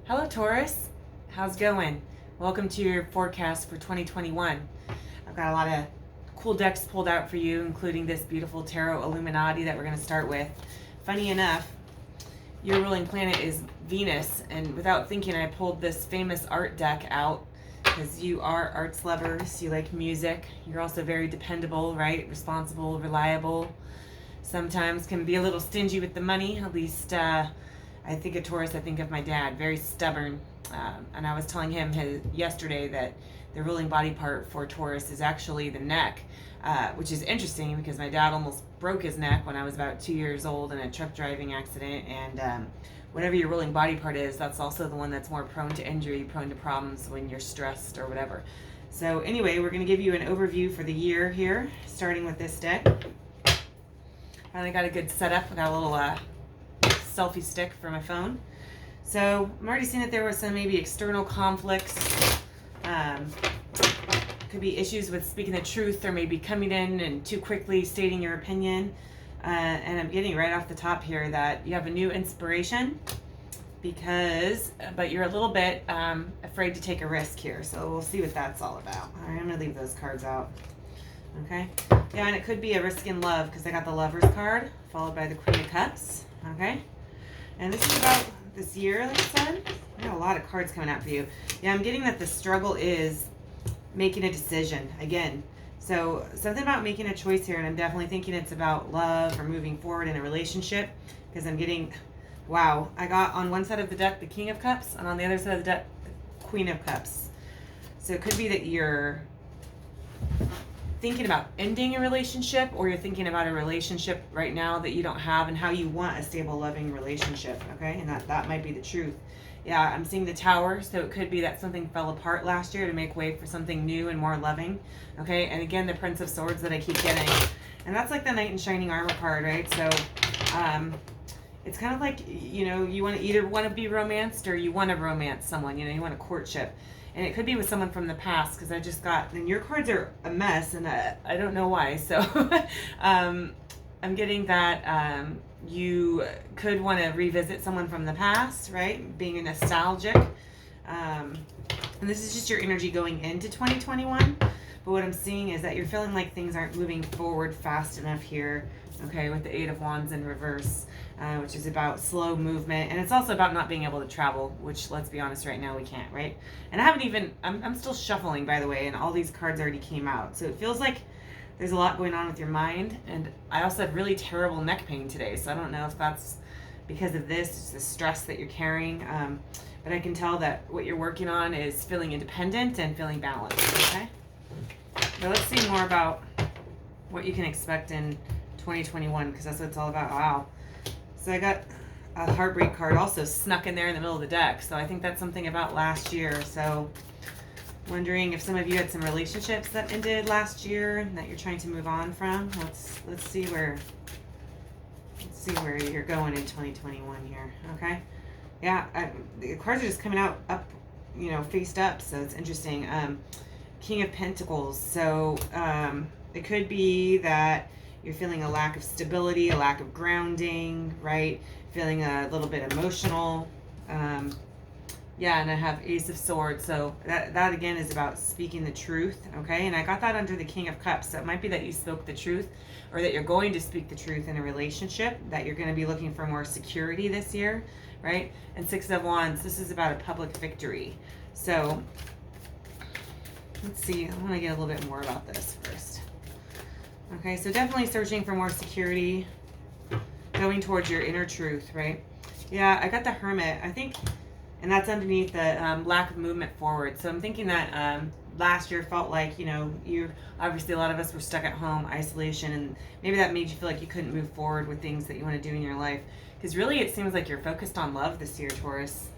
Hello Taurus, how's it going? Welcome to your forecast for 2021. I've got a lot of cool decks pulled out for you, including this beautiful tarot Illuminati that we're going to start with. Funny enough, your ruling planet is Venus, and without thinking I pulled this famous art deck out because you are arts lovers, you like music, you're also very dependable, right? Responsible, reliable, sometimes can be a little stingy with the money, at least I think of Taurus, I think of my dad, very stubborn. And I was telling him yesterday that the ruling body part for Taurus is actually the neck, which is interesting because my dad almost broke his neck when I was about 2 years old in a truck driving accident. And whatever your ruling body part is, that's also the one that's more prone to injury, prone to problems when you're stressed or whatever. So anyway, we're going to give you an overview for the year here, starting with this deck. Finally got a good setup. I got a little selfie stick for my phone. So I'm already seeing that there was some maybe external conflicts. Could be issues with speaking the truth or maybe coming in and too quickly stating your opinion. And I'm getting right off the top here that you have a new inspiration but you're a little bit afraid to take a risk here. So we'll see what that's all about. All right, I'm gonna leave those cards out. Okay. Yeah, and it could be a risk in love because I got the Lover's card followed by the Queen of Cups. Okay. And this is about this year, like I said. I got a lot of cards coming out for you. Yeah, I'm getting that the struggle is making a decision again. So something about making a choice here, and I'm definitely thinking it's about love or moving forward in a relationship because I'm getting, wow, I got on one side of the deck the King of Cups and on the other side of the deck the Queen of Cups. So it could be that you're thinking about ending a relationship, or you're thinking about a relationship right now that you don't have and how you want a stable, loving relationship. Okay, and that might be the truth. Yeah, I'm seeing the Tower, so it could be that something fell apart last year to make way for something new and more loving. Okay, and again, the Prince of Swords that I keep getting, and that's like the Knight in Shining Armor card, right? So it's kind of like, you know, you either want to be romanced or you want to romance someone, you know, you want a courtship. And it could be with someone from the past, because I just got, and your cards are a mess, and I don't know why. So I'm getting that you could want to revisit someone from the past, right? Being nostalgic. And this is just your energy going into 2021. But what I'm seeing is that you're feeling like things aren't moving forward fast enough here, okay, with the Eight of Wands in reverse, which is about slow movement. And it's also about not being able to travel, which, let's be honest, right now we can't, right? And I haven't even, I'm still shuffling, by the way, and all these cards already came out. So it feels like there's a lot going on with your mind. And I also had really terrible neck pain today, so I don't know if that's because of this, the stress that you're carrying. But I can tell that what you're working on is feeling independent and feeling balanced, okay? So let's see more about what you can expect in 2021, because that's what it's all about. Wow. So I got a heartbreak card also snuck in there in the middle of the deck. So I think that's something about last year. So wondering if some of you had some relationships that ended last year that you're trying to move on from. Let's see where you're going in 2021 here. Okay. Yeah, the cards are just coming out up, you know, faced up. So it's interesting. King of Pentacles. So it could be that you're feeling a lack of stability, a lack of grounding, right? Feeling a little bit emotional. Yeah, and I have Ace of Swords. So that again is about speaking the truth, okay? And I got that under the King of Cups. So it might be that you spoke the truth, or that you're going to speak the truth in a relationship, that you're going to be looking for more security this year, right? And Six of Wands, this is about a public victory. So let's see, I want to get a little bit more about this first. Okay, so definitely searching for more security, going towards your inner truth, right? Yeah, I got the Hermit, I think, and that's underneath the lack of movement forward. So I'm thinking that last year felt like, you know, obviously a lot of us were stuck at home, isolation, and maybe that made you feel like you couldn't move forward with things that you want to do in your life. Because really it seems like you're focused on love this year, Taurus.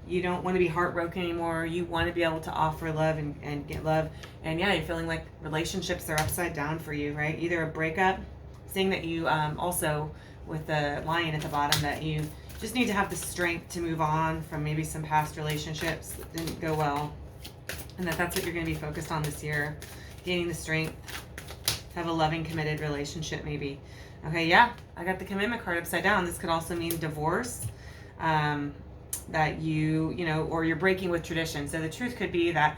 You don't want to be heartbroken anymore. You want to be able to offer love and get love. And yeah, you're feeling like relationships are upside down for you, right? Either a breakup, saying that you also, with the Lion at the bottom, that you just need to have the strength to move on from maybe some past relationships that didn't go well. And that's what you're going to be focused on this year. Gaining the strength to have a loving, committed relationship maybe. Okay, yeah, I got the Commitment card upside down. This could also mean divorce. that you know, or you're breaking with tradition. So the truth could be that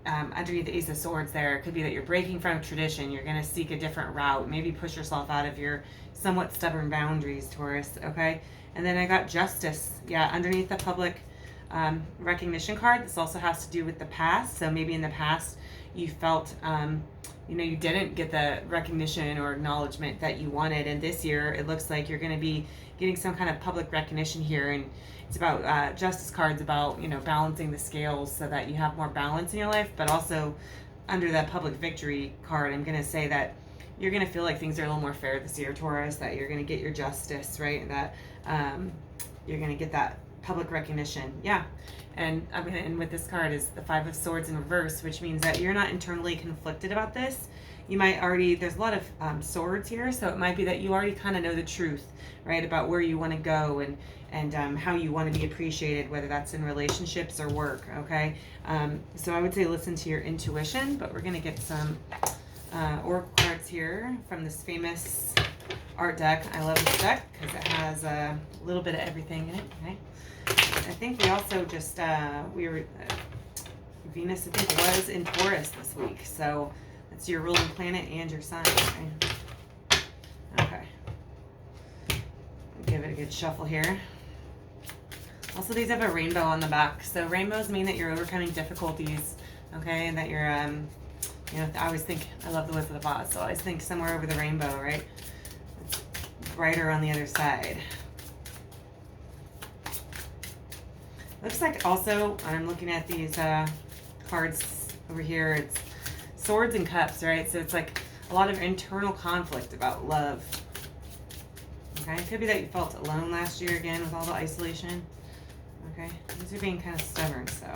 underneath the Ace of Swords there, it could be that you're breaking from tradition. You're going to seek a different route. Maybe push yourself out of your somewhat stubborn boundaries, Taurus, okay? And then I got Justice. Yeah, underneath the public recognition card, this also has to do with the past. So maybe in the past you felt, you know, you didn't get the recognition or acknowledgement that you wanted. And this year it looks like you're going to be getting some kind of public recognition here. And it's about Justice cards about, you know, balancing the scales so that you have more balance in your life. But also under that public victory card, I'm going to say that you're going to feel like things are a little more fair this year, Taurus, that you're going to get your justice, right? That you're going to get that public recognition. Yeah. And I'm going to end with this card is the Five of Swords in reverse, which means that you're not internally conflicted about this. You might already, there's a lot of swords here, so it might be that you already kind of know the truth, right, about where you want to go and how you want to be appreciated, whether that's in relationships or work, okay? So I would say listen to your intuition, but we're going to get some oracle cards here from this famous art deck. I love this deck because it has a little bit of everything in it, okay? I think we also just, Venus, I think, was in Taurus this week, so that's your ruling planet and your sign, okay? Give it a good shuffle here. Also, these have a rainbow on the back, so rainbows mean that you're overcoming difficulties, okay, and that you're, you know, I always think, I love the Wizard of Oz, so I always think somewhere over the rainbow, right? It's brighter on the other side. Looks like also, when I'm looking at these cards over here, it's Swords and Cups, right? So it's like a lot of internal conflict about love. Okay, it could be that you felt alone last year again with all the isolation. Okay, these are being kind of stubborn, so.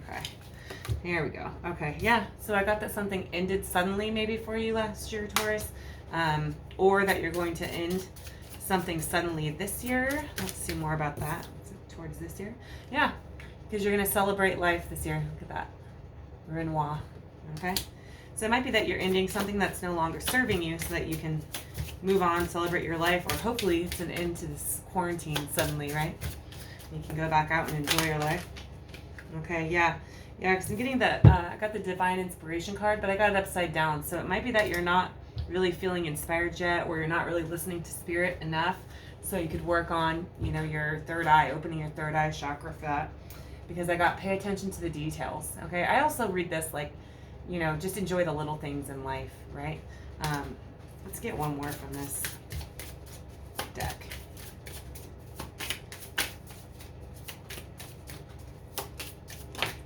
Okay, here we go. Okay, yeah, so I got that something ended suddenly maybe for you last year, Taurus, or that you're going to end something suddenly this year. Let's see more about that towards this year. Yeah, because you're going to celebrate life this year. Look at that. Renoir. Okay, so it might be that you're ending something that's no longer serving you so that you can move on, celebrate your life, or hopefully it's an end to this quarantine suddenly, right? You can go back out and enjoy your life. Okay, yeah, because I'm getting the, I got the Divine Inspiration card, but I got it upside down. So it might be that you're not really feeling inspired yet, or you're not really listening to spirit enough. So you could work on, you know, your third eye, opening your third eye chakra for that. Because I got pay attention to the details. Okay, I also read this like, you know, just enjoy the little things in life, right? Let's get one more from this deck.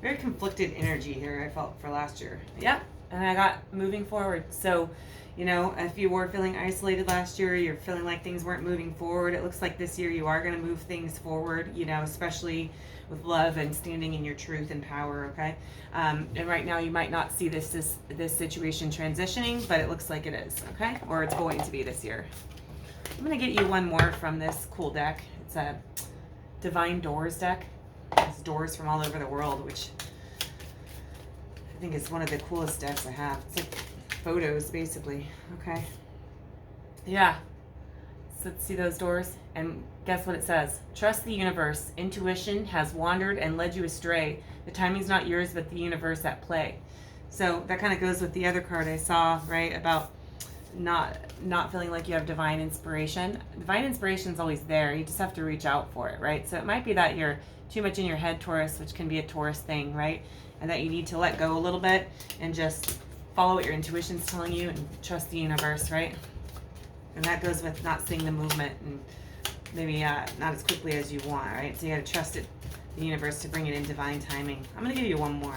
Very conflicted energy here, I felt, for last year. Yeah, and I got moving forward. So, you know, if you were feeling isolated last year, you're feeling like things weren't moving forward, it looks like this year you are going to move things forward, you know, especially with love and standing in your truth and power, okay? And right now you might not see this situation transitioning, but it looks like it is, okay? Or it's going to be this year. I'm going to get you one more from this cool deck. It's a Divine Doors deck. It's doors from all over the world, which I think is one of the coolest decks I have. It's like photos, basically, okay? Yeah. So let's see those doors. And guess what it says? Trust the universe. Intuition has wandered and led you astray. The timing's not yours, but the universe at play. So that kind of goes with the other card I saw, right? About not feeling like you have divine inspiration. Divine inspiration is always there. You just have to reach out for it, right? So it might be that you're too much in your head, Taurus, which can be a Taurus thing, right? And that you need to let go a little bit and just follow what your intuition's telling you and trust the universe, right? And that goes with not seeing the movement and maybe not as quickly as you want, right? So you got to trust it, the universe, to bring it in divine timing. I'm going to give you one more.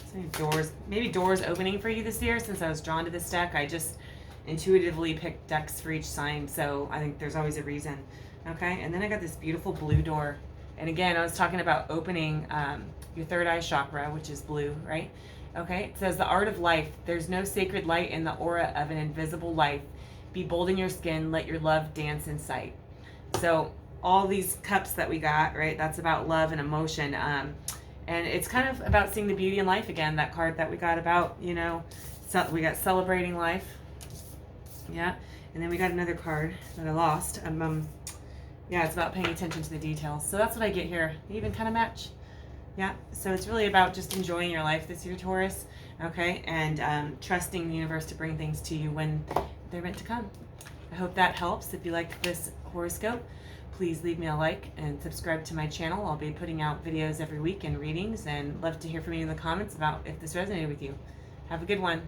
So doors, maybe doors opening for you this year. Since I was drawn to this deck, I just intuitively picked decks for each sign. So I think there's always a reason. Okay, and then I got this beautiful blue door. And again, I was talking about opening your third eye chakra, which is blue, right? Okay, it says the art of life. There's no sacred light in the aura of an invisible life. Be bold in your skin. Let your love dance in sight. So all these cups that we got, right? That's about love and emotion. And it's kind of about seeing the beauty in life again. That card that we got about, you know, so we got celebrating life. Yeah. And then we got another card that I lost. Yeah, it's about paying attention to the details. So that's what I get here. They even kind of match. Yeah, so it's really about just enjoying your life this year, Taurus, okay? And trusting the universe to bring things to you when they're meant to come. I hope that helps. If you like this horoscope, please leave me a like and subscribe to my channel. I'll be putting out videos every week and readings, and love to hear from you in the comments about if this resonated with you. Have a good one.